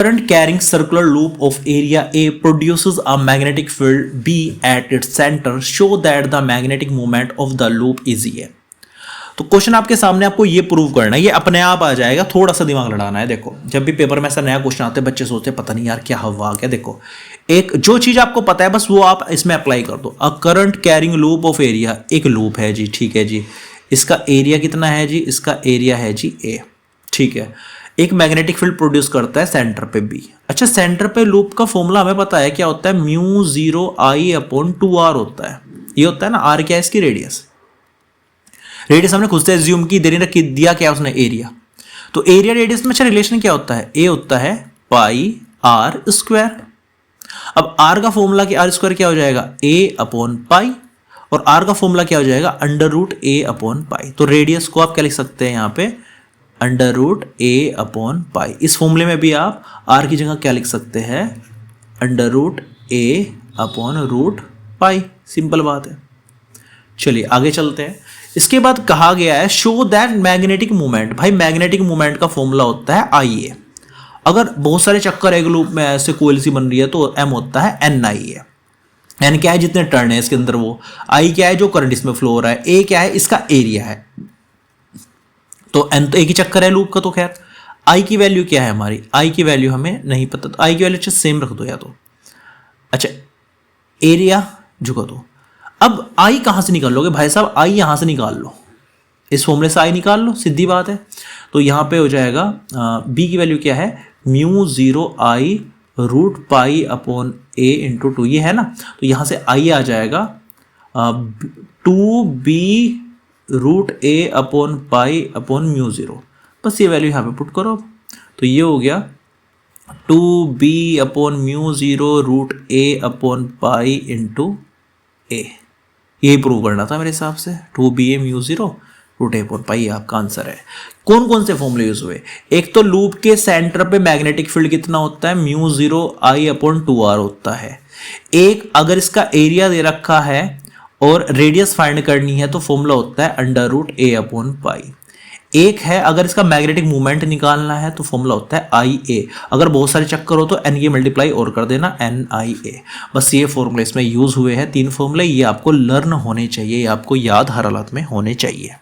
Current carrying circular loop of area A produces a magnetic field B at its center. Show that the magnetic moment of the loop is A. तो question आपके सामने, आपको ये prove करना है, ये अपने आप आ जाएगा, थोड़ा सा दिमाग लड़ाना है। देखो जब भी पेपर में ऐसा नया क्वेश्चन आते हैं बच्चे सोचते हैं पता नहीं यार क्या हवा आ गया। देखो एक जो चीज आपको पता है बस वो आप इसमें अप्लाई कर दो। A current carrying loop of area, एक लूप है जी, ठीक है जी, इसका एरिया कितना है जी, इसका एरिया है जी ए, ठीक है। एक मैग्नेटिक फील्ड प्रोड्यूस करता है सेंटर पे बी। अच्छा सेंटर पे लूप का फॉर्मूला हमें पता है क्या होता है, म्यू 0 I अपॉन 2r होता है। ये होता है ना, आर क्या है इसकी रेडियस, रेडियस हमने खुद से एज्यूम की, दे रखी, दिया क्या उसने एरिया। तो एरिया रेडियस में अच्छा रिलेशन क्या होता है, ए होता है पाई आर स्क्वायर। अब आर का फॉर्मूला क्या, आर स्क्वायर क्या हो जाएगा, ए अपॉन पाई, और आर का फॉर्मूला क्या हो जाएगा, अंडर रूट ए अपॉन पाई। तो रेडियस को आप क्या लिख सकते हैं यहाँ पे, अंडर रूट ए अपॉन पाई। इस फॉर्मूले में भी आप आर की जगह क्या लिख सकते हैं, अंडर रूट ए अपॉन रूट पाई। सिंपल बात है। चलिए आगे चलते हैं। इसके बाद कहा गया है शो दैट मैग्नेटिक मूवमेंट। भाई मैग्नेटिक मूवमेंट का फॉर्मूला होता है आई ए। अगर बहुत सारे चक्कर एक लूप में ऐसे कोयल सी बन रही है तो एम होता है एन आई ए। एन क्या है, जितने टर्न है इसके अंदर, वो आई क्या है जो करंट इसमें फ्लो हो रहा है, ए क्या है इसका एरिया है। तो एन तो एक ही चक्कर है लूप का। तो खैर आई की वैल्यू क्या है हमारी, आई की वैल्यू हमें नहीं पता, तो आई की वैल्यू अच्छा सेम रख दो या तो। अच्छा एरिया झुका दो। अब आई कहां से निकाल लोगे भाई साहब, आई यहां से निकाल लो, इस फॉर्मूले से आई निकाल लो, सीधी बात है। तो यहां पे हो जाएगा बी की वैल्यू क्या है, mu 0 I root pi upon a into 2, ये है ना। तो यहां से आई आ जाएगा 2b रूट ए अपॉन पाई अपॉन म्यू 0। बस ये वैल्यू यहाँ पे पुट करो। तो ये हो गया 2b अपॉन म्यू 0 रूट ए अपॉन पाई इंटू ए। यही प्रूव करना था मेरे हिसाब से, 2b म्यू 0 रूट ए अपॉन पाई आपका आंसर है। कौन कौन से फॉर्मूले यूज हुए, एक तो लूप के सेंटर पे मैग्नेटिक फील्ड कितना होता है, म्यू 0 I अपॉन 2r होता है। एक अगर इसका एरिया दे रखा है और रेडियस फाइंड करनी है तो फॉर्मूला होता है अंडर रूट ए अपॉन पाई। एक है अगर इसका मैग्नेटिक मूवमेंट निकालना है तो फॉर्मूला होता है आई ए। अगर बहुत सारे चक्कर हो तो एन की मल्टीप्लाई और कर देना, एन आई ए। बस ये फॉर्मूले इसमें यूज हुए हैं, 3 फॉर्मूले, ये आपको लर्न होने चाहिए, ये आपको याद हर हालत में होने चाहिए।